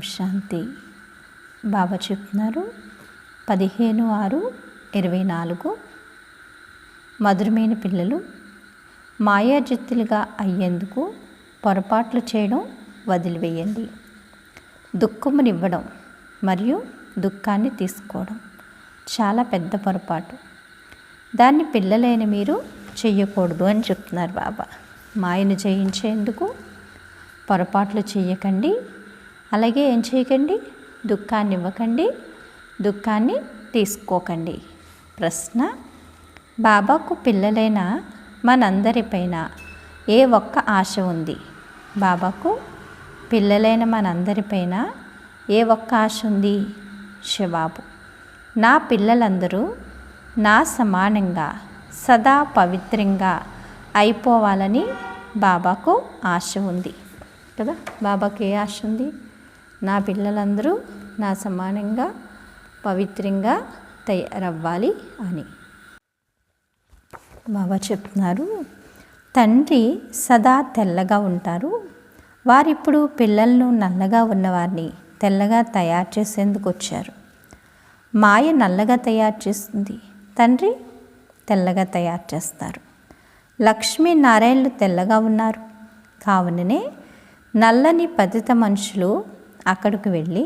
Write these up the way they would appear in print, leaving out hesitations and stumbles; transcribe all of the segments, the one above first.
శాంతి. బాబా చెప్తున్నారు 15/6/24. మధురమైన పిల్లలు, మాయాజిత్తులుగా అయ్యేందుకు పొరపాట్లు చేయడం వదిలివేయండి. దుఃఖమునివ్వడం మరియు దుఃఖాన్ని తీసుకోవడం చాలా పెద్ద పొరపాటు. దాన్ని పిల్లలైన మీరు చెయ్యకూడదు అని చెప్తున్నారు బాబా. మాయను జయించేందుకు పొరపాట్లు చేయకండి, అలాగే ఏం చేయకండి, దుఃఖాన్ని ఇవ్వకండి, దుఃఖాన్ని తీసుకోకండి. ప్రశ్న: బాబాకు పిల్లలైన మనందరిపైన ఏ ఒక్క ఆశ ఉంది? బాబాకు పిల్లలైన మనందరిపైన ఏ ఒక్క ఆశ ఉంది? జవాబు: నా పిల్లలందరూ నా సమానంగా సదా పవిత్రంగా అయిపోవాలని బాబాకు ఆశ ఉంది కదా. బాబాకు ఏ ఆశ ఉంది? నా పిల్లలందరూ నా సమానంగా పవిత్రంగా తయారవ్వాలి అని. బాబా చెప్తున్నారు, తండ్రి సదా తెల్లగా ఉంటారు. వారిప్పుడు పిల్లలను నల్లగా ఉన్నవారిని తెల్లగా తయారు చేసేందుకు వచ్చారు. మాయ నల్లగా తయారు చేస్తుంది, తండ్రి తెల్లగా తయారు చేస్తారు. లక్ష్మీనారాయణలు తెల్లగా ఉన్నారు, కావుననే నల్లని పతిత మనుషులు అక్కడికి వెళ్ళి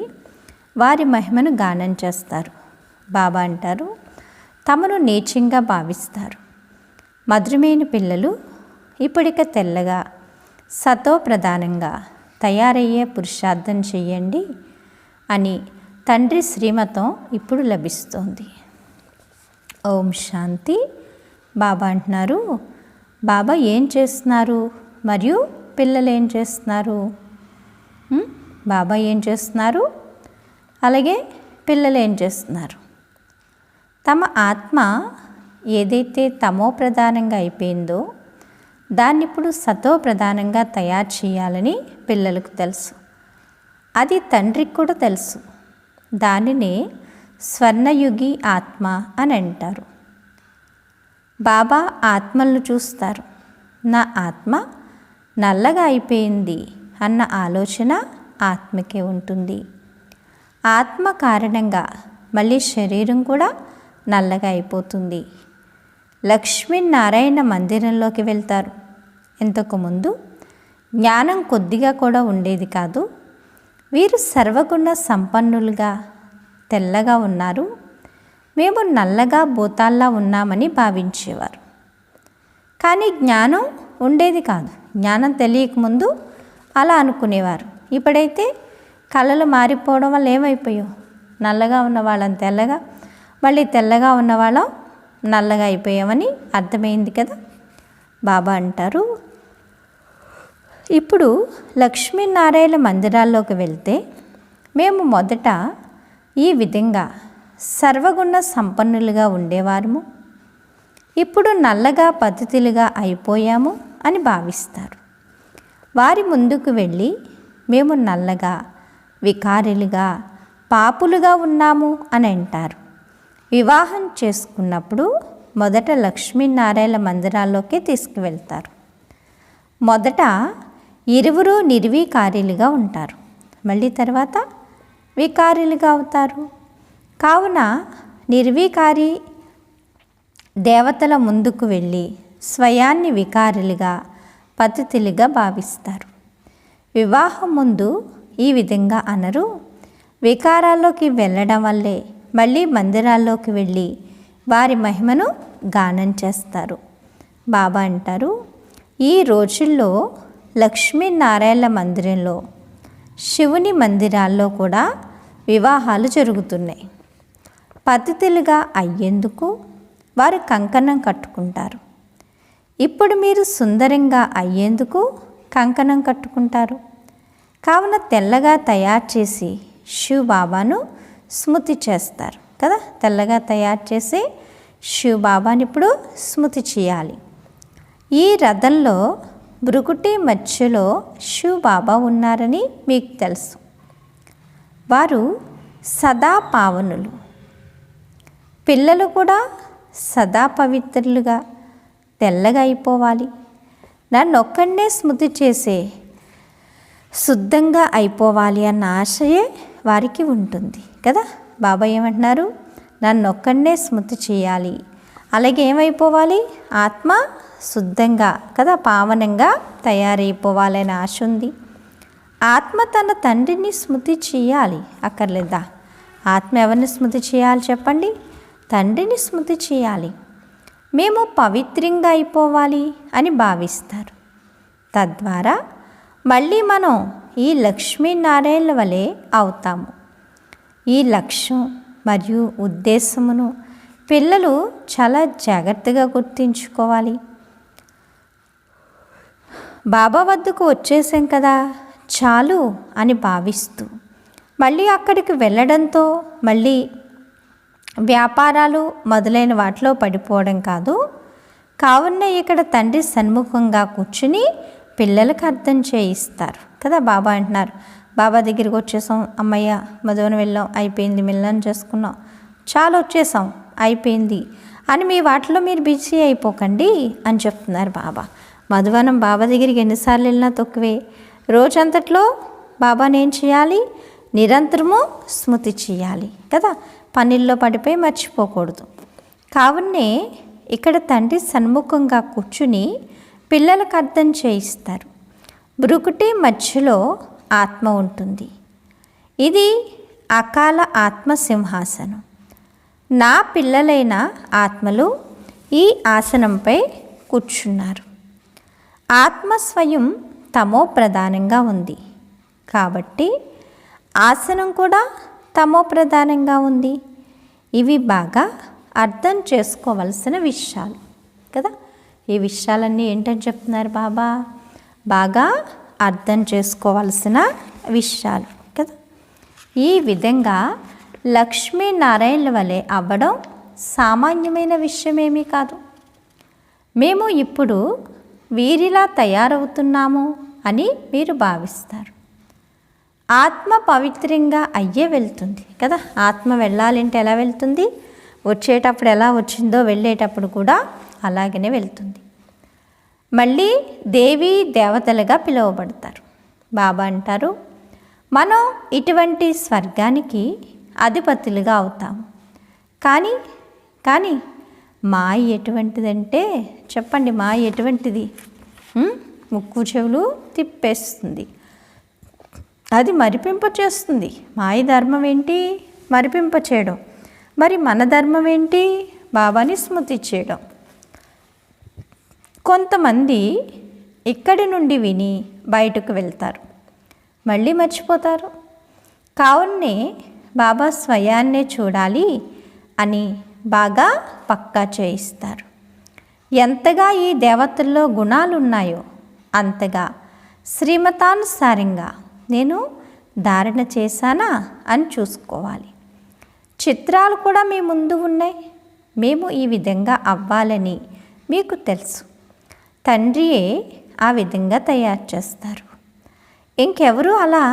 వారి మహిమను గానం చేస్తారు. బాబా అంటారు, తమను నీచంగా భావిస్తారు. మధురమైన పిల్లలు, ఇప్పుడిక తెల్లగా సతో ప్రధానంగా తయారయ్యే పురుషార్థం చెయ్యండి అని తండ్రి శ్రీమతం ఇప్పుడు లభిస్తోంది. ఓం శాంతి. బాబా అంటున్నారు, బాబా ఏం చేస్తున్నారు మరియు పిల్లలు ఏం చేస్తున్నారు? బాబా ఏం చేస్తున్నారు, అలాగే పిల్లలు ఏం చేస్తున్నారు? తమ ఆత్మ ఏదైతే తమో ప్రధానంగా అయిపోయిందో దాన్ని ఇప్పుడు సతో ప్రధానంగా తయారు చేయాలని పిల్లలకు తెలుసు. అది తండ్రికి కూడా తెలుసు. దానినే స్వర్ణయుగి ఆత్మ అని అంటారు. బాబా ఆత్మలను చూస్తారు. నా ఆత్మ నల్లగా అయిపోయింది అన్న ఆలోచన ఆత్మకే ఉంటుంది. ఆత్మ కారణంగా మళ్ళీ శరీరం కూడా నల్లగా అయిపోతుంది. లక్ష్మీనారాయణ మందిరంలోకి వెళ్తారు. ఇంతకుముందు జ్ఞానం కొద్దిగా కూడా ఉండేది కాదు. వీరు సర్వగుణ సంపన్నులుగా తెల్లగా ఉన్నారు. మేము నల్లగా భూతాల్లా ఉన్నామని భావించేవారు. కానీ జ్ఞానం ఉండేది కాదు. జ్ఞానం తెలియకముందు అలా అనుకునేవారు. ఇప్పుడైతే కళలు మారిపోవడం వల్ల ఏమైపోయావు? నల్లగా ఉన్న వాళ్ళని తెల్లగా, మళ్ళీ తెల్లగా ఉన్న వాళ్ళం నల్లగా అయిపోయామని అర్థమైంది కదా. బాబా అంటారు, ఇప్పుడు లక్ష్మీనారాయణ మందిరాల్లోకి వెళ్తే మేము మొదట ఈ విధంగా సర్వగుణ సంపన్నులుగా ఉండేవారము, ఇప్పుడు నల్లగా పతితులుగా అయిపోయాము అని భావిస్తారు. వారి ముందుకు వెళ్ళి మేము నల్లగా, వికారులుగా, పాపులుగా ఉన్నాము అని అంటారు. వివాహం చేసుకున్నప్పుడు మొదట లక్ష్మీనారాయణ మందిరాల్లోకి తీసుకువెళ్తారు. మొదట ఇరువురు నిర్వికారులుగా ఉంటారు, మళ్ళీ తర్వాత వికారులుగా అవుతారు. కావున నిర్వికారి దేవతల ముందుకు వెళ్ళి స్వయాన్ని వికారులుగా, పతితులుగా భావిస్తారు. వివాహం ముందు ఈ విధంగా అనరు. వికారాల్లోకి వెళ్ళడం వల్లే మళ్ళీ మందిరాల్లోకి వెళ్ళి వారి మహిమను గానం చేస్తారు. బాబా అంటారు, ఈ రోజుల్లో లక్ష్మీనారాయణ మందిరంలో, శివుని మందిరాల్లో కూడా వివాహాలు జరుగుతున్నాయి. పతితులుగా అయ్యేందుకు వారు కంకణం కట్టుకుంటారు. ఇప్పుడు మీరు సుందరంగా అయ్యేందుకు కంకణం కట్టుకుంటారు. కావున తెల్లగా తయారు చేసి శివ్ బాబాను స్మృతి చేస్తారు కదా. తెల్లగా తయారు చేసి శివ్ బాబాని ఇప్పుడు స్మృతి చేయాలి. ఈ రథంలో భృకుటి మధ్యలో శివ్ బాబా ఉన్నారని మీకు తెలుసు. వారు సదా పావనులు. పిల్లలు కూడా సదా పవిత్రులుగా తెల్లగా అయిపోవాలి. నన్ను ఒక్కడనే స్మృతి చేసే శుద్ధంగా అయిపోవాలి అన్న ఆశయే వారికి ఉంటుంది కదా. బాబా ఏమంటున్నారు, నన్నొక్కడే స్మృతి చేయాలి, అలాగే ఏమైపోవాలి, ఆత్మ శుద్ధంగా కదా పావనంగా తయారైపోవాలనే ఆశ ఉంది. ఆత్మ తన తండ్రిని స్మృతి చేయాలి అక్కర్లేదా? ఆత్మ ఎవరిని స్మృతి చేయాలి చెప్పండి? తండ్రిని స్మృతి చేయాలి. మేము పవిత్రంగా అయిపోవాలి అని భావిస్తారు. తద్వారా మళ్ళీ మనం ఈ లక్ష్మీనారాయణల వలె అవుతాము. ఈ లక్ష్యం మరియు ఉద్దేశమును పిల్లలు చాలా జాగ్రత్తగా గుర్తుంచుకోవాలి. బాబా వద్దకు వచ్చేసాం కదా చాలు అని భావిస్తూ మళ్ళీ అక్కడికి వెళ్ళడంతో మళ్ళీ వ్యాపారాలు మొదలైన వాటిలో పడిపోవడం కాదు. కావున ఇక్కడ తండ్రి సన్ముఖంగా కూర్చుని పిల్లలకు అర్థం చేయిస్తారు కదా. బాబా అంటున్నారు, బాబా దగ్గరికి వచ్చేసాం, అమ్మయ్య మధువనం వెళ్ళాం, అయిపోయింది, మిల్లం చేసుకున్నాం, చాలా వచ్చేసాం, అయిపోయింది అని మీ వాటిలో మీరు బిజీ అయిపోకండి అని చెప్తున్నారు బాబా. మధువనం బాబా దగ్గరికి ఎన్నిసార్లు వెళ్ళినా తక్కువే. రోజంతట్లో బాబాని ఏం చేయాలి, నిరంతరము స్మృతి చేయాలి కదా. పనుల్లో పడిపోయి మర్చిపోకూడదు. కావునే ఇక్కడ తండ్రి సన్ముఖంగా కూర్చుని పిల్లలకు అర్థం చేయిస్తారు. బ్రుకుటి మధ్యలో ఆత్మ ఉంటుంది. ఇది అకాల ఆత్మ సింహాసనం. నా పిల్లలైన ఆత్మలు ఈ ఆసనంపై కూర్చున్నారు. ఆత్మ స్వయం తమో ప్రధానంగా ఉంది కాబట్టి ఆసనం కూడా తమో ప్రధానంగా ఉంది. ఇవి బాగా అర్థం చేసుకోవలసిన విషయాలు కదా. ఈ విషయాలన్నీ ఏంటని చెప్తున్నారు బాబా? బాగా అర్థం చేసుకోవలసిన విషయాలు కదా. ఈ విధంగా లక్ష్మీనారాయణల వలె అవ్వడం సామాన్యమైన విషయమేమీ కాదు. మేము ఇప్పుడు వీరిలా తయారవుతున్నాము అని మీరు భావిస్తారు. ఆత్మ పవిత్రంగా అయ్యే వెళ్తుంది కదా. ఆత్మ వెళ్ళాలంటే ఎలా వెళ్తుంది? వచ్చేటప్పుడు ఎలా వచ్చిందో వెళ్ళేటప్పుడు కూడా అలాగనే వెళ్తుంది. మళ్ళీ దేవీ దేవతలుగా పిలువబడతారు. బాబా అంటారు, మనం ఇటువంటి స్వర్గానికి అధిపతులుగా అవుతాము. కానీ మాయ ఎటువంటిదంటే చెప్పండి, మాయ ఎటువంటిది? ముక్కు చెవులు తిప్పేస్తుంది, అది మరిపింప చేస్తుంది. మాయ ధర్మం ఏంటి? మరిపింప చేయడం. మరి మన ధర్మం ఏంటి? బాబాని స్మృతి చేయడం. కొంతమంది ఇక్కడి నుండి విని బయటకు వెళ్తారు, మళ్ళీ మర్చిపోతారు. కావున్నే బాబా స్వయాన్నే చూడాలి అని బాగా పక్కా చేయిస్తారు. ఎంతగా ఈ దేవతల్లో గుణాలు ఉన్నాయో అంతగా శ్రీమతానుసారంగా నేను ధారణ చేశానా అని చూసుకోవాలి. చిత్రాలు కూడా మీ ముందు ఉన్నాయి. మేము ఈ విధంగా అవ్వాలని మీకు తెలుసు. తండ్రియే ఆ విధంగా తయారు చేస్తారు. ఇంకెవరూ అలా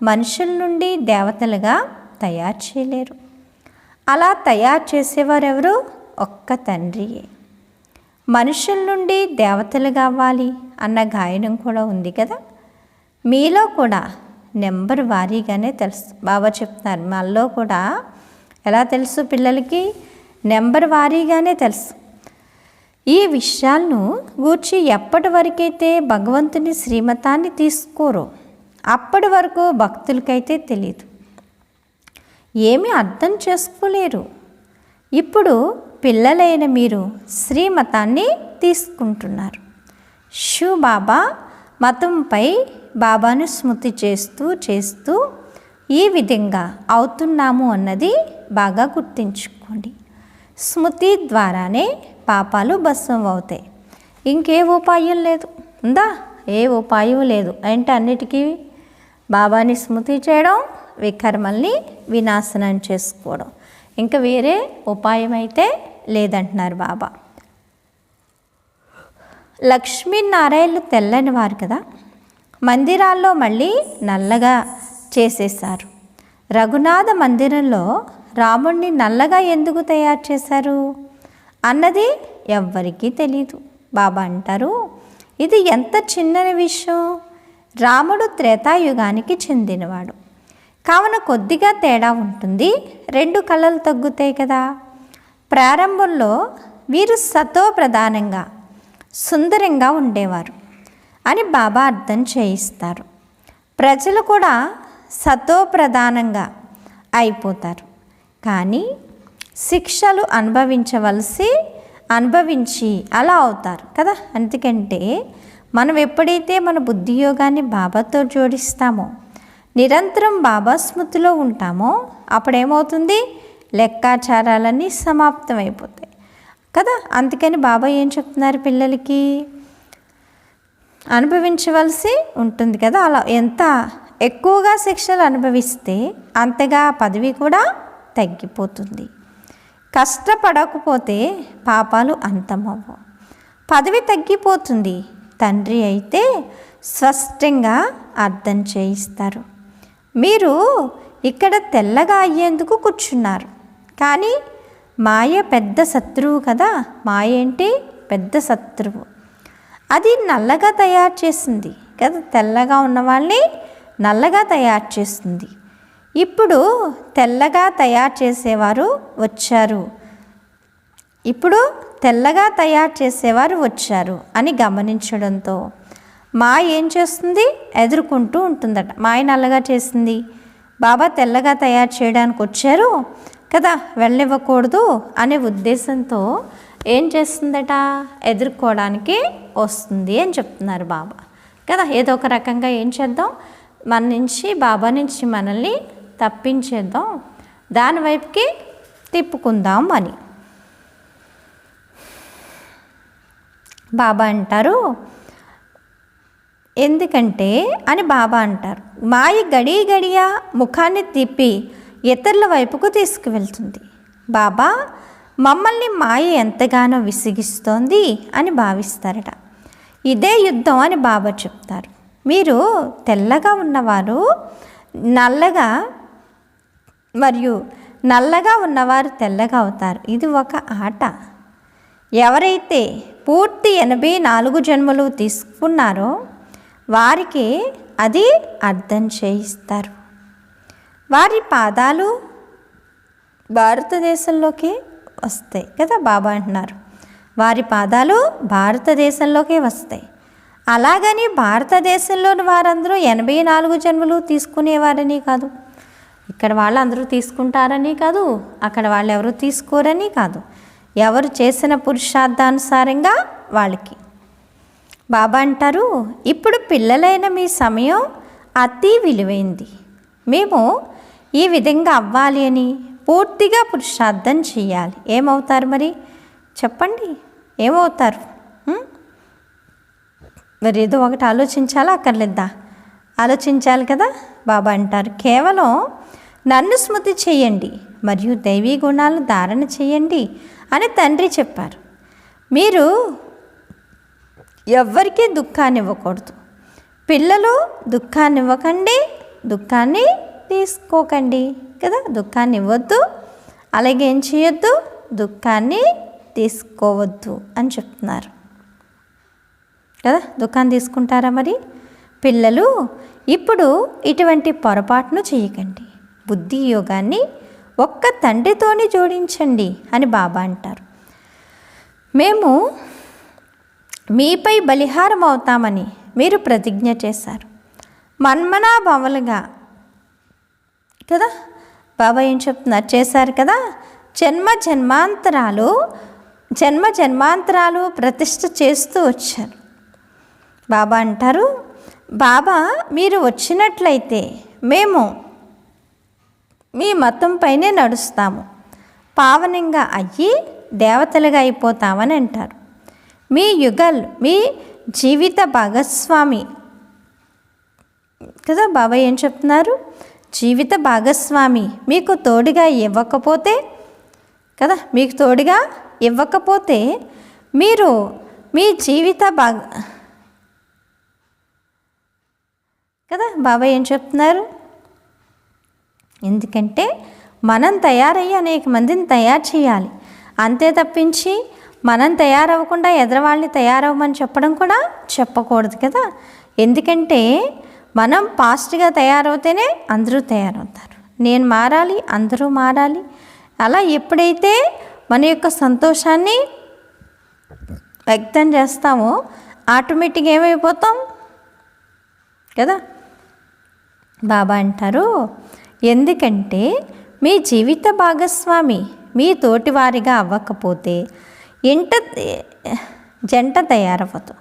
మనుషుల నుండి దేవతలుగా తయారు చేయలేరు. అలా తయారు చేసేవారు ఎవరు? ఒక్క తండ్రియే. మనుషుల నుండి దేవతలు కావాలి అన్న గాయనం కూడా ఉంది కదా. మీలో కూడా నెంబర్ వారీగానే తెలుసు. బాబా చెప్తున్నారు, మాలో కూడా ఎలా తెలుసు పిల్లలకి? నెంబర్ వారీగానే తెలుసు. ఈ విషయాలను గూర్చి ఎప్పటి వరకైతే భగవంతుని శ్రీమతాన్ని తీసుకోరో అప్పటి వరకు భక్తులకైతే తెలియదు, ఏమీ అర్థం చేసుకోలేరు. ఇప్పుడు పిల్లలైన మీరు శ్రీమతాన్ని తీసుకుంటున్నారు. షూ బాబా మతంపై బాబాను స్మృతి చేస్తూ ఈ విధంగా అవుతున్నాము అన్నది బాగా గుర్తుంచుకోండి. స్మృతి ద్వారానే పాపాలు భస్మం అవుతాయి. ఇంకే ఉపాయం లేదు. ఉందా? ఏ ఉపాయం లేదు. అంటే అన్నిటికీ బాబాని స్మృతి చేయడం, వికర్మల్ని వినాశనం చేసుకోవడం, ఇంకా వేరే ఉపాయం అయితే లేదంటున్నారు బాబా. లక్ష్మీనారాయణలు తెల్లని వారు కదా. మందిరాల్లో మళ్ళీ నల్లగా చేసేశారు. రఘునాథ మందిరంలో రాముణ్ణి నల్లగా ఎందుకు తయారు చేశారు అన్నది ఎవ్వరికీ తెలీదు. బాబా అంటారు, ఇది ఎంత చిన్న విషయం, రాముడు త్రేతాయుగానికి చెందినవాడు. కావున కొద్దిగా తేడా ఉంటుంది, 2 కళలు తగ్గుతాయి కదా. ప్రారంభంలో వీరు సతో ప్రధానంగా సుందరంగా ఉండేవారు అని బాబా అర్థం చేయిస్తారు. ప్రజలు కూడా సతో ప్రధానంగా అయిపోతారు, కానీ శిక్షలు అనుభవించి అలా అవుతారు కదా. ఎందుకంటే మనం ఎప్పుడైతే మన బుద్ధి యోగాన్ని బాబాతో జోడిస్తామో, నిరంతరం బాబా స్మృతిలో ఉంటామో, అప్పుడేమవుతుంది, లెక్కాచారాలన్నీ సమాప్తమైపోతాయి కదా. అందుకని బాబా ఏం చెప్తున్నారు, పిల్లలకి అనుభవించవలసి ఉంటుంది కదా. అలా ఎంత ఎక్కువగా శిక్షలు అనుభవిస్తే అంతగా పదవి కూడా తగ్గిపోతుంది. కష్టపడకపోతే పాపాలు అంతమవ్వవు, పదవి తగ్గిపోతుంది. తండ్రి అయితే స్పష్టంగా అర్థం చేయిస్తారు. మీరు ఇక్కడ తెల్లగా అయ్యేందుకు కూర్చున్నారు, కానీ మాయ పెద్ద శత్రువు కదా. మాయ ఏంటి, పెద్ద శత్రువు. అది నల్లగా తయారు చేసింది కదా, తెల్లగా ఉన్న వాళ్ళని నల్లగా తయారు చేస్తుంది. ఇప్పుడు తెల్లగా తయారు చేసేవారు వచ్చారు అని గమనించడంతో మాయ ఏం చేస్తుంది, ఎదుర్కొంటూ ఉంటుందట. మాయ నల్లగా చేసింది, బాబా తెల్లగా తయారు చేయడానికి వచ్చారు కదా, వెళ్ళనివ్వకూడదు అనే ఉద్దేశంతో ఏం చేస్తుందట, ఎదుర్కోవడానికి వస్తుంది అని చెప్తున్నారు బాబా కదా. ఏదో ఒక రకంగా ఏం చేద్దాం, బాబా నుంచి మనల్ని తప్పించేద్దాం, దాని వైపుకి తిప్పుకుందాం అని బాబా అంటారు. ఎందుకంటే అని బాబా అంటారు, మాయ గడియ ముఖాన్ని తిప్పి ఇతరుల వైపుకు తీసుకువెళ్తుంది. బాబా మమ్మల్ని మాయ ఎంతగానో విసిగిస్తోంది అని భావిస్తారట. ఇదే యుద్ధం అని బాబా చెప్తారు. మీరు తెల్లగా ఉన్నవారు నల్లగా ఉన్నవారు తెల్లగా అవుతారు. ఇది ఒక ఆట. ఎవరైతే పూర్తి 84 జన్మలు తీసుకున్నారో వారికి అది అర్థం చేయిస్తారు. వారి పాదాలు భారతదేశంలోకి వస్తాయి కదా. బాబా అంటున్నారు, వారి పాదాలు భారతదేశంలోకి వస్తాయి. అలాగని భారతదేశంలోని వారందరూ 84 జన్మలు తీసుకునేవారని కాదు, ఇక్కడ వాళ్ళందరూ తీసుకుంటారని కాదు, అక్కడ వాళ్ళు ఎవరు తీసుకోరని కాదు. ఎవరు చేసిన పురుషార్థానుసారంగా వాళ్ళకి. బాబా అంటారు, ఇప్పుడు పిల్లలైన మీ సమయం అతి విలువైంది. మేము ఈ విధంగా అవ్వాలి అని పూర్తిగా పురుషార్థం చేయాలి. ఏమవుతారు మరి చెప్పండి, ఏమవుతారు? మరి ఏదో ఒకటి ఆలోచించాలా అక్కర్లేదా? ఆలోచించాలి కదా. బాబా అంటారు, కేవలం నన్ను స్మృతి చేయండి మరియు దైవీ గుణాలను ధారణ చేయండి అని తండ్రి చెప్పారు. మీరు ఎవ్వరికీ దుఃఖాన్ని ఇవ్వకూడదు. పిల్లలు దుఃఖాన్ని ఇవ్వకండి, దుఃఖాన్ని తీసుకోకండి కదా. దుఃఖాన్ని ఇవ్వద్దు, అలాగే ఏం చేయొద్దు, దుఃఖాన్ని తీసుకోవద్దు అని చెప్తున్నారు కదా. దుఃఖాన్ని తీసుకుంటారా మరి పిల్లలు? ఇప్పుడు ఇటువంటి పొరపాటును చేయకండి. బుద్ధి యోగాన్ని ఒక్క తండ్రితోనే జోడించండి అని బాబా అంటారు. మేము మీపై బలిహారం అవుతామని మీరు ప్రతిజ్ఞ చేశారు. మన్మనాభావాలుగా కదా బాబా ఏం చెప్తున్నారు, చేశారు కదా. జన్మ జన్మాంతరాలు ప్రతిష్ఠ చేస్తూ వచ్చారు. బాబా అంటారు, బాబా మీరు వచ్చినట్లయితే మేము మీ మతం పైనే నడుస్తాము, పావనంగా అయ్యి దేవతలుగా అయిపోతామని అంటారు. మీ జీవిత భాగస్వామి కదా. బాబా ఏం చెప్తున్నారు, జీవిత భాగస్వామి మీకు తోడుగా ఇవ్వకపోతే కదా, మీకు తోడుగా ఇవ్వకపోతే మీరు మీ జీవిత కదా. బాబా ఏం చెప్తున్నారు, ఎందుకంటే మనం తయారయ్యి అనేక మందిని తయారు చేయాలి, అంతే తప్పించి మనం తయారవ్వకుండా ఎదురవాళ్ళని తయారవ్వమని చెప్పడం కూడా చెప్పకూడదు కదా. ఎందుకంటే మనం పాస్ట్గా తయారవుతేనే అందరూ తయారవుతారు. నేను మారాలి, అందరూ మారాలి. అలా ఎప్పుడైతే మన యొక్క సంతోషాన్ని వ్యక్తం చేస్తామో ఆటోమేటిక్గా ఏమైపోతాం కదా. బాబా అంటారు, ఎందుకంటే మీ జీవిత భాగస్వామి మీ తోటివారిగా అవ్వకపోతే జంట తయారవ్వదు.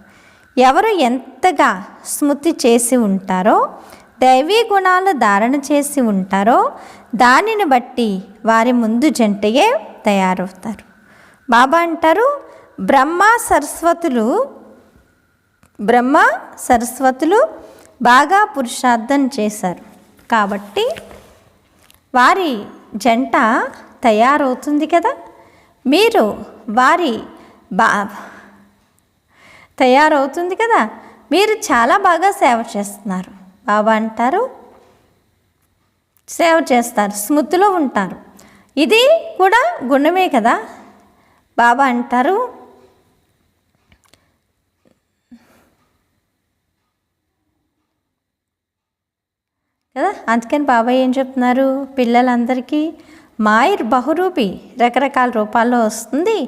ఎవరు ఎంతగా స్మృతి చేసి ఉంటారో, దైవీ గుణాలు ధారణ చేసి ఉంటారో దానిని బట్టి వారి ముందు జంటయే తయారవుతారు. బాబా అంటారు, బ్రహ్మ సరస్వతులు బాగా పురుషార్థం చేశారు కాబట్టి వారి జంట తయారవుతుంది కదా. మీరు వారి తయారవుతుంది కదా. మీరు చాలా బాగా సేవ చేస్తున్నారు. బాబా అంటారు, సేవ చేస్తారు, స్మృతిలో ఉంటారు. ఇది కూడా గుణమే కదా. బాబా అంటారు, కదా. అందుకని బాబా ఏం చెప్తున్నారు, పిల్లలందరికీ మాయర్ బహురూపి రకరకాల రూపాల్లో వస్తుంది,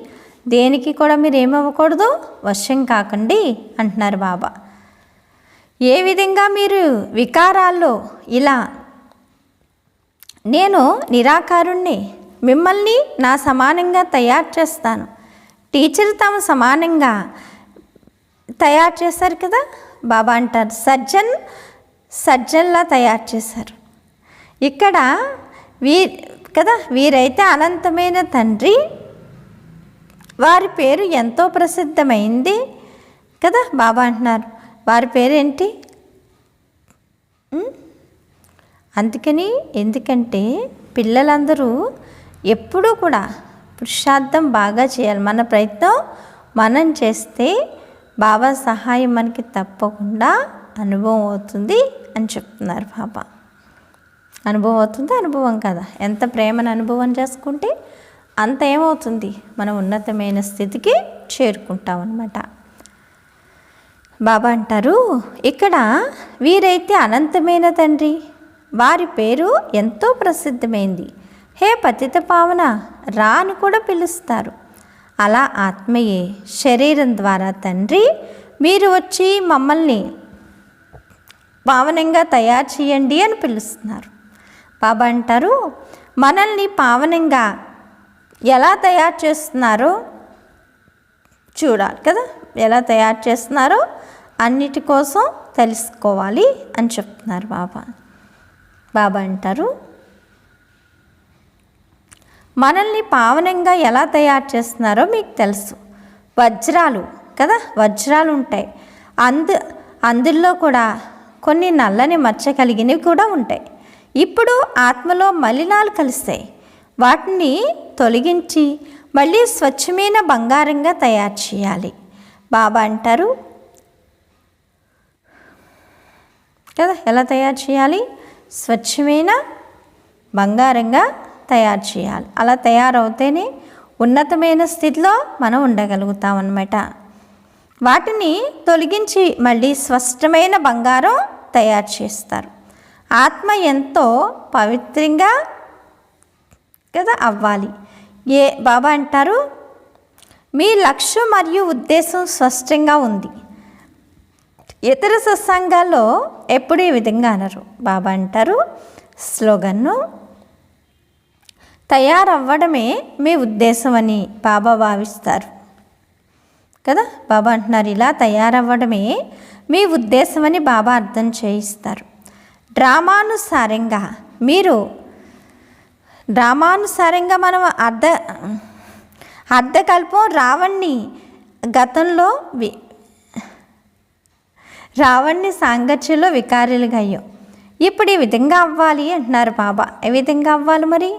దేనికి కూడా మీరు ఏమవ్వకూడదు, వశం కాకండి అంటున్నారు బాబా. ఏ విధంగా మీరు వికారాల్లో ఇలా నేను నిరాకారుణ్ణి, మిమ్మల్ని నా సమానంగా తయారు చేస్తాను. టీచర్ తమ సమానంగా తయారు చేశారు కదా. బాబా అంటారు, సజ్జన్లా తయారు చేశారు. ఇక్కడ వీరైతే అనంతమైన తండ్రి, వారి పేరు ఎంతో ప్రసిద్ధమైంది కదా. బాబా అంటున్నారు, వారి పేరేంటి? అందుకని ఎందుకంటే పిల్లలందరూ ఎప్పుడూ కూడా పురుషార్థం బాగా చేయాలి. మన ప్రయత్నం మనం చేస్తే బాబా సహాయం మనకి తప్పకుండా అనుభవం అవుతుంది అని చెప్తున్నారు బాబా. అనుభవం అవుతుంది, అనుభవం కదా. ఎంత ప్రేమను అనుభవం చేసుకుంటే అంత ఏమవుతుంది, మనం ఉన్నతమైన స్థితికి చేరుకుంటాం అన్నమాట. బాబా అంటారు, ఇక్కడ వీరైతే అనంతమైన తండ్రి, వారి పేరు ఎంతో ప్రసిద్ధమైంది. హే పతిత పావన రా అని కూడా పిలుస్తారు. అలా ఆత్మయే శరీరం ద్వారా తండ్రి మీరు వచ్చి మమ్మల్ని పావనంగా తయారు చేయండి అని పిలుస్తున్నారు. బాబా అంటారు, మనల్ని పావనంగా ఎలా తయారు చేస్తున్నారో చూడాలి కదా. ఎలా తయారు చేస్తున్నారో అన్నిటి కోసం తెలుసుకోవాలి అని చెప్తున్నారు బాబా. బాబా అంటారు, మనల్ని పావనంగా ఎలా తయారు చేస్తున్నారో మీకు తెలుసు. వజ్రాలు కదా, వజ్రాలు ఉంటాయి. అందులో కూడా కొన్ని నల్లని మచ్చ కలిగినవి కూడా ఉంటాయి. ఇప్పుడు ఆత్మలో మలినాలు కలిస్తాయి. వాటిని తొలగించి మళ్ళీ స్వచ్ఛమైన బంగారంగా తయారు చేయాలి. బాబా అంటారు కదా, ఎలా తయారు చేయాలి? స్వచ్ఛమైన బంగారంగా తయారు చేయాలి. అలా తయారవుతేనే ఉన్నతమైన స్థితిలో మనం ఉండగలుగుతాం అన్నమాట. వాటిని తొలగించి మళ్ళీ స్పష్టమైన బంగారం తయారు చేస్తారు. ఆత్మ ఎంతో పవిత్రంగా కదా అవ్వాలి. బాబా అంటారు, మీ లక్ష్యం మరియు ఉద్దేశం స్పష్టంగా ఉంది. ఇతర సత్సంగాల్లో ఎప్పుడు ఈ విధంగా అనరు. బాబా అంటారు, స్లోగన్ను తయారవ్వడమే మీ ఉద్దేశం అని బాబా భావిస్తారు కదా. బాబా అంటున్నారు, ఇలా తయారవ్వడమే మీ ఉద్దేశం అని బాబా అర్థం చేయిస్తారు. డ్రామానుసారంగా మనం అర్ధకల్పం రావణ్ణి సాంగత్యంలో వికారులుగా అయ్యాం. ఇప్పుడు ఈ విధంగా అవ్వాలి అంటున్నారు బాబా. ఏ విధంగా అవ్వాలి మరి?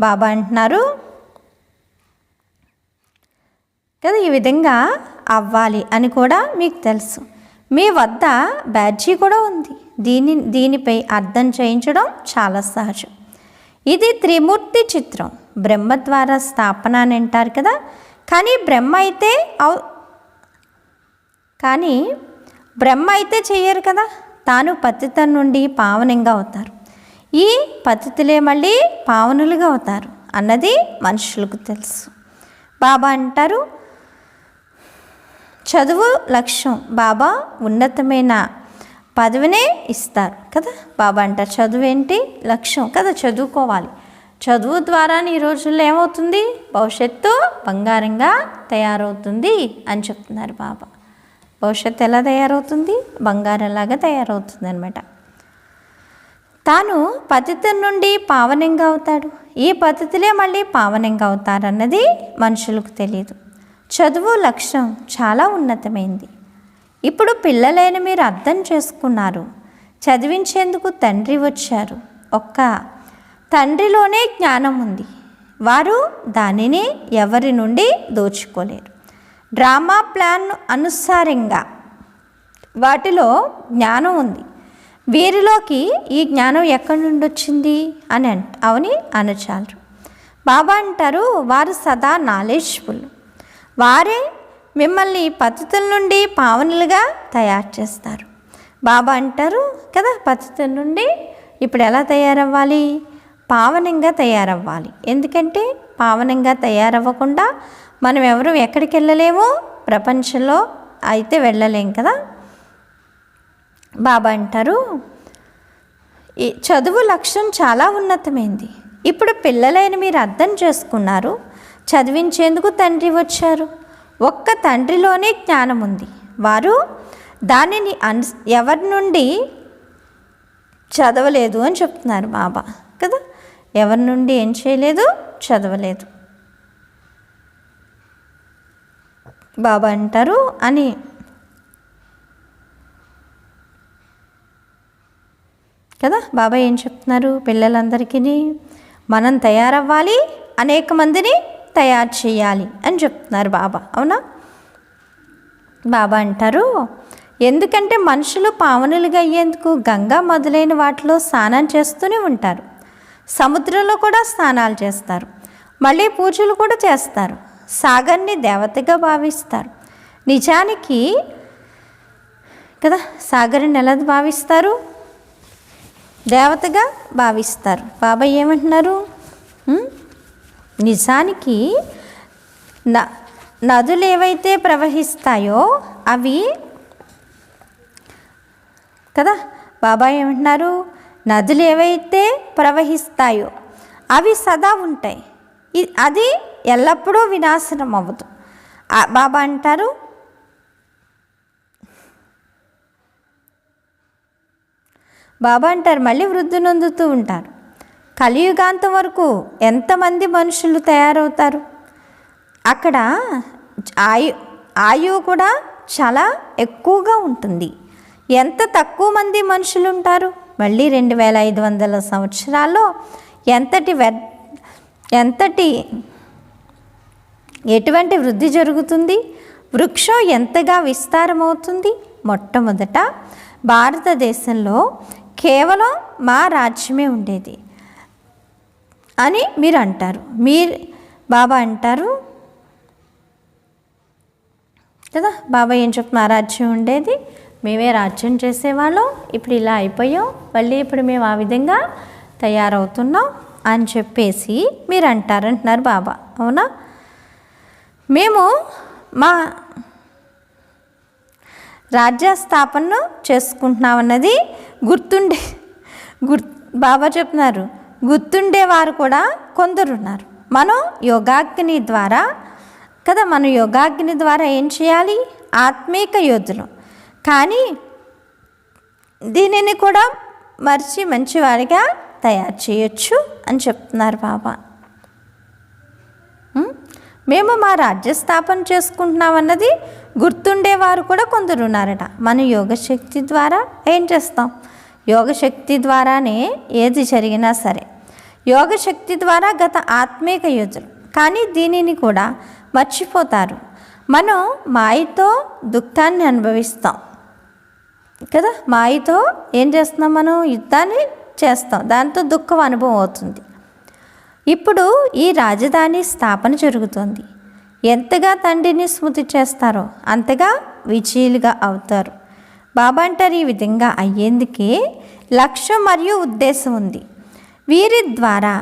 బాబా అంటున్నారు కదా, ఈ విధంగా అవ్వాలి అని కూడా మీకు తెలుసు. మీ వద్ద బ్యాడ్జీ కూడా ఉంది. దీనిపై అర్థం చేయించడం చాలా సహజం. ఇది త్రిమూర్తి చిత్రం. బ్రహ్మ ద్వారా స్థాపన అని అంటారు కదా. కానీ బ్రహ్మ అయితే చెయ్యరు కదా, తాను పతితం నుండి పావనంగా అవుతారు. ఈ పతితులే మళ్ళీ పావనులుగా అవుతారు అన్నది మనుషులకు తెలుసు. బాబా అంటారు చదువు లక్ష్యం, బాబా ఉన్నతమైన పదవినే ఇస్తారు కదా. బాబా అంటారు చదువు ఏంటి లక్ష్యం కదా, చదువుకోవాలి. చదువు ద్వారా ఈ రోజుల్లో ఏమవుతుంది, భవిష్యత్తు బంగారంగా తయారవుతుంది అని చెప్తున్నారు బాబా. భవిష్యత్తు ఎలా తయారవుతుంది, బంగారంలాగా తయారవుతుంది అనమాట. తాను పతితం నుండి పావనంగా అవుతాడు, ఈ పతితులే మళ్ళీ పావనంగా అవుతారన్నది మనుషులకు తెలియదు. చదువు లక్ష్యం చాలా ఉన్నతమైంది. ఇప్పుడు పిల్లలైన మీరు అర్థం చేసుకున్నారు, చదివించేందుకు తండ్రి వచ్చారు. ఒక్క తండ్రిలోనే జ్ఞానం ఉంది, వారు దానిని ఎవరి నుండి దోచుకోలేరు. డ్రామా ప్లాన్ అనుసారంగా వాటిలో జ్ఞానం ఉంది. వీరిలోకి ఈ జ్ఞానం ఎక్కడి నుండి వచ్చింది అని అవని అనచాలరు. బాబా అంటారు వారు సదా నాలెడ్జ్ఫుల్, వారే మిమ్మల్ని పతితుల నుండి పావనులుగా తయారు చేస్తారు. బాబా అంటారు కదా, పతితుల నుండి ఇప్పుడు ఎలా తయారవ్వాలి, పావనంగా తయారవ్వాలి. ఎందుకంటే పావనంగా తయారవ్వకుండా మనం ఎవరు ఎక్కడికి వెళ్ళలేము, ప్రపంచంలో అయితే వెళ్ళలేం కదా. బాబా అంటారు ఈ చదువు లక్ష్యం చాలా ఉన్నతమైంది. ఇప్పుడు పిల్లలైన మీరు అర్థం చేసుకున్నారు, చదివించేందుకు తండ్రి వచ్చారు. ఒక్క తండ్రిలోనే జ్ఞానం ఉంది, వారు దానిని ఎవరి నుండి చదవలేదు అని చెప్తున్నారు బాబా కదా. ఎవరి నుండి ఏం చేయలేదు, చదవలేదు. బాబా అంటారు అని కదా. బాబా ఏం చెప్తున్నారు, పిల్లలందరికీ మనం తయారవ్వాలి, అనేక మందిని తయారు చేయాలి అని చెప్తున్నారు బాబా. అవునా. బాబా అంటారు ఎందుకంటే మనుషులు పావనులుగా అయ్యేందుకు గంగా మొదలైన వాటిలో స్నానం చేస్తూనే ఉంటారు, సముద్రంలో కూడా స్నానాలు చేస్తారు, మళ్ళీ పూజలు కూడా చేస్తారు, సాగర్ని దేవతగా భావిస్తారు. నిజానికి కదా సాగర్ని ఎలా భావిస్తారు, దేవతగా భావిస్తారు. బాబా ఏమంటున్నారు, నిజానికి నదులు ఏవైతే ప్రవహిస్తాయో అవి కదా. బాబా ఏమంటున్నారు, నదులు ఏవైతే ప్రవహిస్తాయో అవి సదా ఉంటాయి, అది ఎల్లప్పుడూ వినాశనం అవ్వదు. బాబా అంటారు మళ్ళీ వృద్ధి నొందుతూ ఉంటారు. కలియుగాంతం వరకు ఎంతమంది మనుషులు తయారవుతారు, అక్కడ ఆయువు కూడా చాలా ఎక్కువగా ఉంటుంది. ఎంత తక్కువ మంది మనుషులు ఉంటారు, మళ్ళీ 2500 సంవత్సరాల్లో ఎటువంటి వృద్ధి జరుగుతుంది, వృక్షం ఎంతగా విస్తారమవుతుంది. మొట్టమొదట భారతదేశంలో కేవలం మా రాజ్యమే ఉండేది అని మీరు అంటారు. బాబా అంటారు కదా. బాబా ఏం చెప్పు, మా రాజ్యం ఉండేది, మేమే రాజ్యం చేసేవాళ్ళం, ఇప్పుడు ఇలా అయిపోయాం, మళ్ళీ ఇప్పుడు మేము ఆ విధంగా తయారవుతున్నాం అని చెప్పేసి మీరు అంటారంటున్నారు బాబా. అవునా. మేము మా రాజ్య స్థాపన చేసుకుంటున్నామన్నది బాబా చెప్తున్నారు, గుర్తుండేవారు కూడా కొందరున్నారు. మనం యోగాగ్ని ద్వారా కదా, మనం యోగాగ్ని ద్వారా ఏం చేయాలి, ఆత్మీక యోధులు. కానీ దీనిని కూడా మర్చి మంచివాడిగా తయారు చేయొచ్చు అని చెప్తున్నారు బాబా. మేము మా రాజ్య స్థాపన చేసుకుంటున్నామన్నది గుర్తుండేవారు కూడా కొందరు ఉన్నారట. మన యోగశక్తి ద్వారా ఏం చేస్తాం, యోగశక్తి ద్వారానే ఏది జరిగినా సరే, యోగశక్తి ద్వారా గత ఆత్మీక యోధులు. కానీ దీనిని కూడా మర్చిపోతారు. మనం మాయతో దుఃఖాన్ని అనుభవిస్తాం కదా, మాయతో ఏం చేస్తున్నాం, మనం యుద్ధాన్ని చేస్తాం, దాంతో దుఃఖం అనుభవం అవుతుంది. ఇప్పుడు ఈ రాజధాని స్థాపన జరుగుతుంది. ఎంతగా తండ్రిని స్మృతి చేస్తారో అంతగా విజయులుగా అవుతారు. బాబా అంటారు ఈ విధంగా అయ్యేందుకే లక్ష్యం మరియు ఉద్దేశం ఉంది. వీరి ద్వారా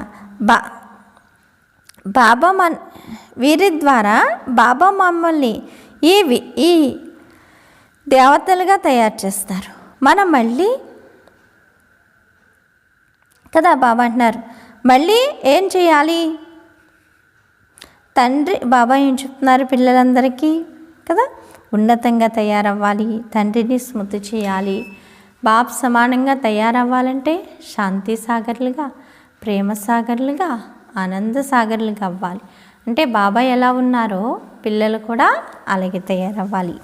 బాబా మమ్మల్ని ఈ దేవతలుగా తయారు చేస్తారు. మనం మళ్ళీ కదా బాబా అంటున్నారు మళ్ళీ ఏం చేయాలి? తండ్రి బాబా ఏం చెప్తున్నారు పిల్లలందరికీ కదా, ఉన్నతంగా తయారవ్వాలి, తండ్రిని స్మృతి చేయాలి. బాబ్ సమానంగా తయారవ్వాలంటే శాంతి సాగర్లుగా, ప్రేమ సాగర్లుగా, ఆనంద సాగర్లుగా అవ్వాలి. అంటే బాబా ఎలా ఉన్నారో పిల్లలు కూడా అలాగే తయారవ్వాలి.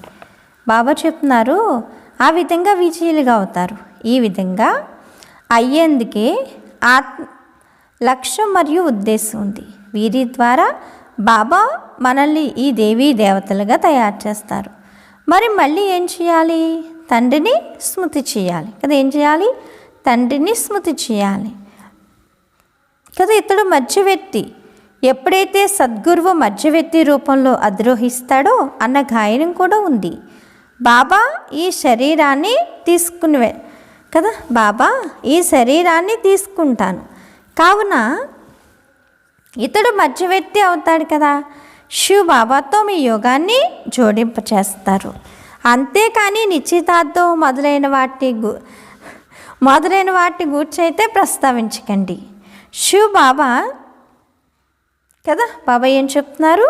బాబా చెప్తున్నారు ఆ విధంగా విజయులుగా అవుతారు. ఈ విధంగా అయ్యేందుకే లక్ష్యం మరియు ఉద్దేశం ఉంది. వీరి ద్వారా బాబా మనల్ని ఈ దేవీ దేవతలుగా తయారు చేస్తారు. మరి మళ్ళీ ఏం చేయాలి? తండ్రిని స్మృతి చేయాలి కదా. ఏం చేయాలి? తండ్రిని స్మృతి చేయాలి కదా. ఇతడు మధ్యవర్తి. ఎప్పుడైతే సద్గురువు మధ్యవర్తి రూపంలో అధిరోహిస్తాడో అన్న గాయనం కూడా ఉంది. బాబా ఈ శరీరాన్ని తీసుకునే కదా, బాబా ఈ శరీరాన్ని తీసుకుంటాను కావున ఇతడు మధ్యవర్తి అవుతాడు కదా. శివ్ బాబాతో మీ యోగాన్ని జోడింప చేస్తారు. అంతేకాని నిశ్చితార్థం మొదలైన వాటి గూర్చి అయితే ప్రస్తావించకండి. శివ్ బాబా కదా, బాబా ఏం చెప్తున్నారు?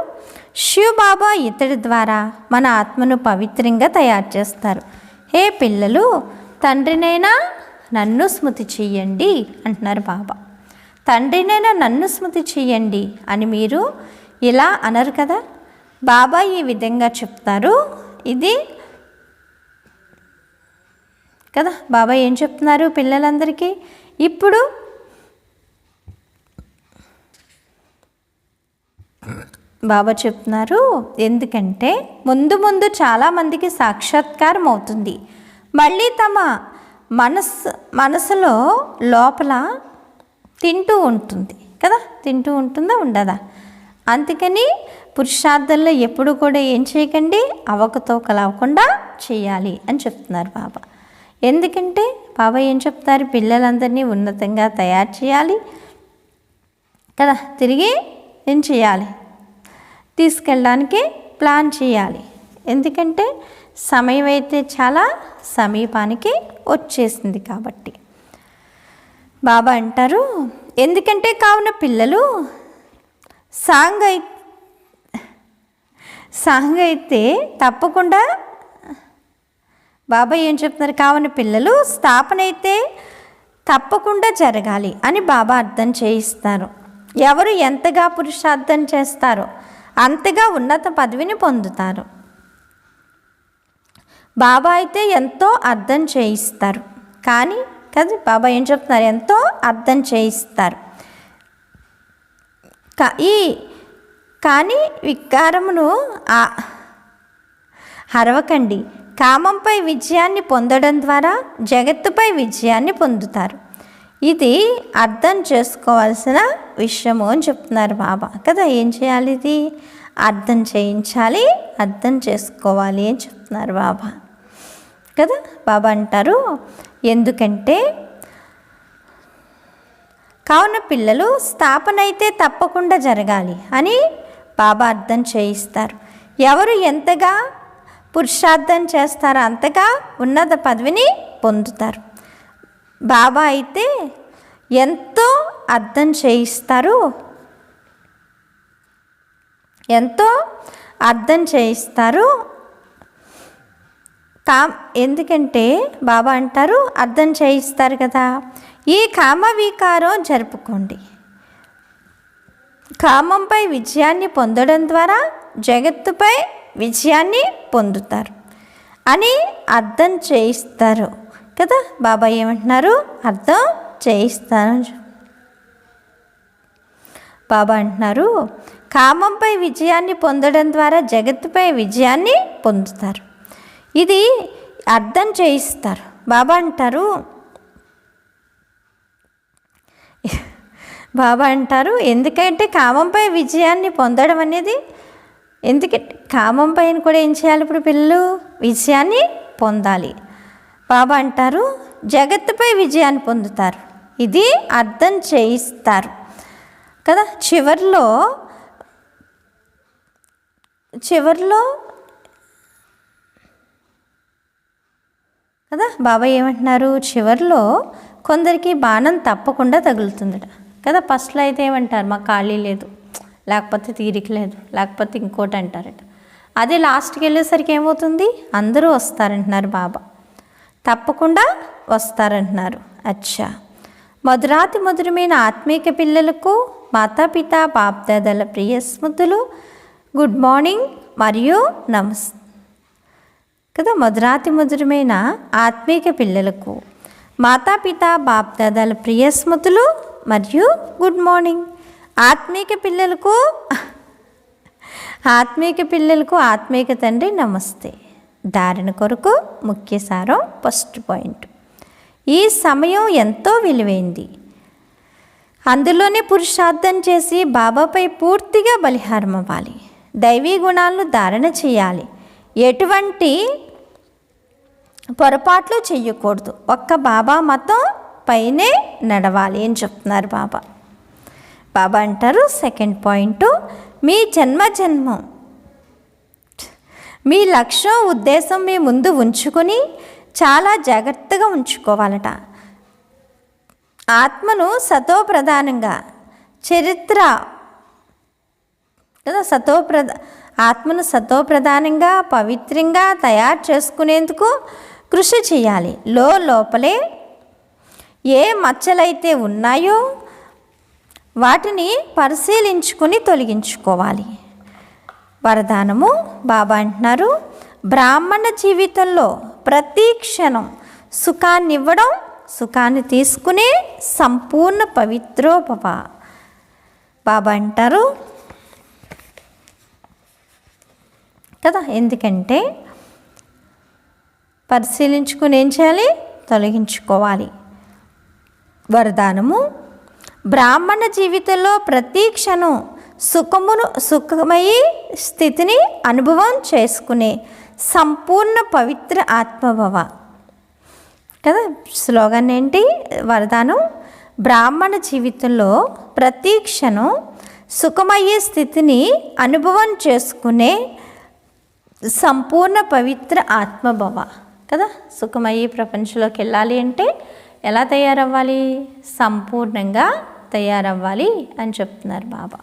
శివ్ బాబా ఇతడి ద్వారా మన ఆత్మను పవిత్రంగా తయారు చేస్తారు. హే పిల్లలు, తండ్రినైనా నన్ను స్మృతి చెయ్యండి అంటున్నారు బాబా. తండ్రినైనా నన్ను స్మృతి చెయ్యండి అని మీరు ఇలా అనరు కదా. బాబా ఈ విధంగా చెప్తారు. ఇది కదా బాబా ఏం చెప్తున్నారు పిల్లలందరికీ? ఇప్పుడు బాబా చెప్తున్నారు ఎందుకంటే ముందు చాలామందికి సాక్షాత్కారం అవుతుంది. మళ్ళీ తమ మనసులో లోపల తింటూ ఉంటుంది కదా. తింటూ ఉంటుందా ఉండదా? అందుకని పురుషార్థంలో ఎప్పుడు కూడా ఏం చేయకండి, అవకతవకలవకుండా చేయాలి అని చెప్తున్నారు బాబా. ఎందుకంటే బాబా ఏం చెప్తారు? పిల్లలందరినీ ఉన్నతంగా తయారు చేయాలి కదా. తిరిగి ఏం చేయాలి? తీసుకెళ్ళడానికి ప్లాన్ చేయాలి. ఎందుకంటే సమయం అయితే చాలా సమీపానికి వచ్చేసింది కాబట్టి. బాబా అంటారు ఎందుకంటే కావున పిల్లలు సాంగ్ అయితే తప్పకుండా బాబా ఏం చెప్తున్నారు? కావున పిల్లలు స్థాపన అయితే తప్పకుండా జరగాలి అని బాబా అర్థం చేయిస్తారు. ఎవరు ఎంతగా పురుషార్థం చేస్తారో అంతగా ఉన్నత పదవిని పొందుతారు. బాబా అయితే ఎంతో అర్థం చేయిస్తారు. కానీ కదా బాబా ఏం చెప్తున్నారు? ఎంతో అర్థం చేయిస్తారు. కానీ వికారమును అరవకండి. కామంపై విజయాన్ని పొందడం ద్వారా జగత్తుపై విజయాన్ని పొందుతారు. ఇది అర్థం చేసుకోవాల్సిన విషయము అని చెప్తున్నారు బాబా కదా. ఏం చేయాలి? ఇది అర్థం చేయించాలి, అర్థం చేసుకోవాలి అని చెప్తున్నారు బాబా కదా. బాబా అంటారు ఎందుకంటే కావున పిల్లలు స్థాపన అయితే తప్పకుండా జరగాలి అని బాబా అర్థం చేయిస్తారు. ఎవరు ఎంతగా పురుషార్థం చేస్తారో అంతగా ఉన్నత పదవిని పొందుతారు. బాబా అయితే ఎంతో అర్థం చేయిస్తారు, ఎంతో అర్థం చేయిస్తారు. ఎందుకంటే బాబా అంటారు అర్థం చేయిస్తారు కదా. ఈ కామ వికారం జరుపుకోండి. కామంపై విజయాన్ని పొందడం ద్వారా జగత్తుపై విజయాన్ని పొందుతారు అని అర్థం చేయిస్తారు కదా. బాబా ఏమంటున్నారు? అర్థం చేయిస్తాను. బాబా అంటున్నారు కామంపై విజయాన్ని పొందడం ద్వారా జగత్తుపై విజయాన్ని పొందుతారు. ఇది అర్థం చేయిస్తారు. బాబా అంటారు ఎందుకంటే కామంపై విజయాన్ని పొందడం అనేది ఎందుకంటే కామం పైన కూడా ఏం చేయాలి? ఇప్పుడు పిల్లలు విజయాన్ని పొందాలి. బాబా అంటారు జగత్తుపై విజయాన్ని పొందుతారు, ఇది అర్థం చేయిస్తారు కదా. చివర్లో కదా బాబా ఏమంటున్నారు, చివర్లో కొందరికి బాణం తప్పకుండా తగులుతుందట కదా. ఫస్ట్లో అయితే ఏమంటారు మాకు ఖాళీ లేదు, లేకపోతే తీరిక లేదు, లేకపోతే ఇంకోటి అంటారట. అదే లాస్ట్కి వెళ్ళేసరికి ఏమవుతుంది, అందరూ వస్తారంటున్నారు బాబా, తప్పకుండా వస్తారంటున్నారు. అచ్చా, మధురాతి మధురమైన ఆత్మీక పిల్లలకు మాతాపిత బాప్దాదాల ప్రియ స్మృతులు, గుడ్ మార్నింగ్ మరియు నమస్తే కదా. మధురాతి మధురమైన ఆత్మీక పిల్లలకు మాతాపిత బాప్దాదాల ప్రియ స్మృతులు మరియు గుడ్ మార్నింగ్. ఆత్మీక పిల్లలకు ఆత్మీక తండ్రి నమస్తే. ధారణ కొరకు ముఖ్య సారం ఫస్ట్ పాయింట్, ఈ సమయం ఎంతో విలువైంది, అందులోనే పురుషార్థం చేసి బాబాపై పూర్తిగా బలిహారం అవ్వాలి, దైవీ గుణాలను ధారణ చేయాలి, ఎటువంటి పొరపాట్లు చెయ్యకూడదు, ఒక్క బాబా మతం పైనే నడవాలి అని చెప్తున్నారు బాబా. బాబా అంటారు సెకండ్ పాయింట్, మీ జన్మం మీ లక్ష్యం ఉద్దేశం మీ ముందు ఉంచుకొని చాలా జాగ్రత్తగా ఉంచుకోవాలట. ఆత్మను సతోప్రధానంగా ఆత్మను సతోప్రధానంగా పవిత్రంగా తయారు చేసుకునేందుకు కృషి చేయాలి. లోపలే ఏ మచ్చలైతే ఉన్నాయో వాటిని పరిశీలించుకొని తొలగించుకోవాలి. వరదానము బాబా అంటున్నారు, బ్రాహ్మణ జీవితంలో ప్రతి క్షణం సుఖాన్ని ఇవ్వడం, సుఖాన్ని తీసుకునే సంపూర్ణ పవిత్రోభవ. బాబా అంటారు కదా, ఎందుకంటే పరిశీలించుకుని ఏం చేయాలి, తొలగించుకోవాలి. వరదానము, బ్రాహ్మణ జీవితంలో ప్రతి క్షణం సుఖమయ స్థితిని అనుభవం చేసుకునే సంపూర్ణ పవిత్ర ఆత్మభవ కదా. స్లోగన్ ఏంటి, వరదానం, బ్రాహ్మణ జీవితంలో ప్రతి క్షణం సుఖమయ్యే స్థితిని అనుభవం చేసుకునే సంపూర్ణ పవిత్ర ఆత్మభవ కదా. సుఖమయ్యే ప్రపంచంలోకి వెళ్ళాలి అంటే ఎలా తయారవ్వాలి, సంపూర్ణంగా తయారవ్వాలి అని చెప్తున్నారు బాబా.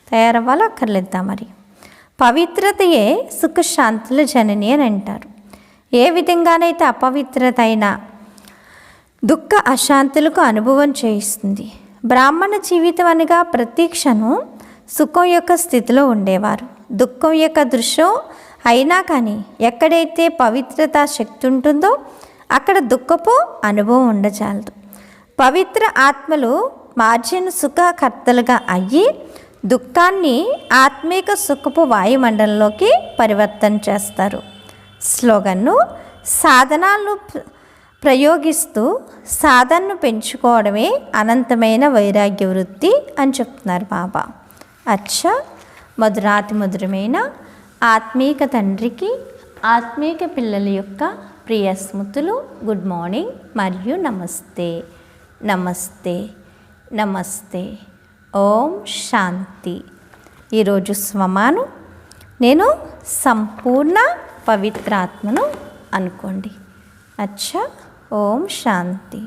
తయారవ్వాలో అక్కర్లేద్దా మరి. పవిత్రతయే సుఖశాంతుల జనని అని అంటారు. ఏ విధంగానైతే అపవిత్రత అయినా దుఃఖ అశాంతులకు అనుభవం చేయిస్తుంది. బ్రాహ్మణ జీవితం అనగా ప్రతి క్షణం సుఖం యొక్క స్థితిలో ఉండేవారు. దుఃఖం యొక్క దృశ్యం అయినా కానీ ఎక్కడైతే పవిత్రత శక్తి ఉంటుందో అక్కడ దుఃఖపు అనుభవం ఉండచాలదు. పవిత్ర ఆత్మలు మార్జిన సుఖకర్తలుగా అయ్యి దుఃఖాన్ని ఆత్మీక సుఖపు వాయుమండలంలోకి పరివర్తన చేస్తారు. స్లోగన్ను, సాధనాలను ప్రయోగిస్తూ సాధనను పెంచుకోవడమే అనంతమైన వైరాగ్య వృత్తి అని చెప్తున్నారు బాబా. అచ్చా, మధురాతి మధురమైన ఆత్మీక తండ్రికి ఆత్మీక పిల్లల యొక్క ప్రియ స్మృతులు, గుడ్ మార్నింగ్ మరియు నమస్తే. నమస్తే నమస్తే. ఓం శాంతి. ఈరోజు స్వమాను, నేను సంపూర్ణ పవిత్రాత్మను అనుకోండి. అచ్చా, ఓం శాంతి.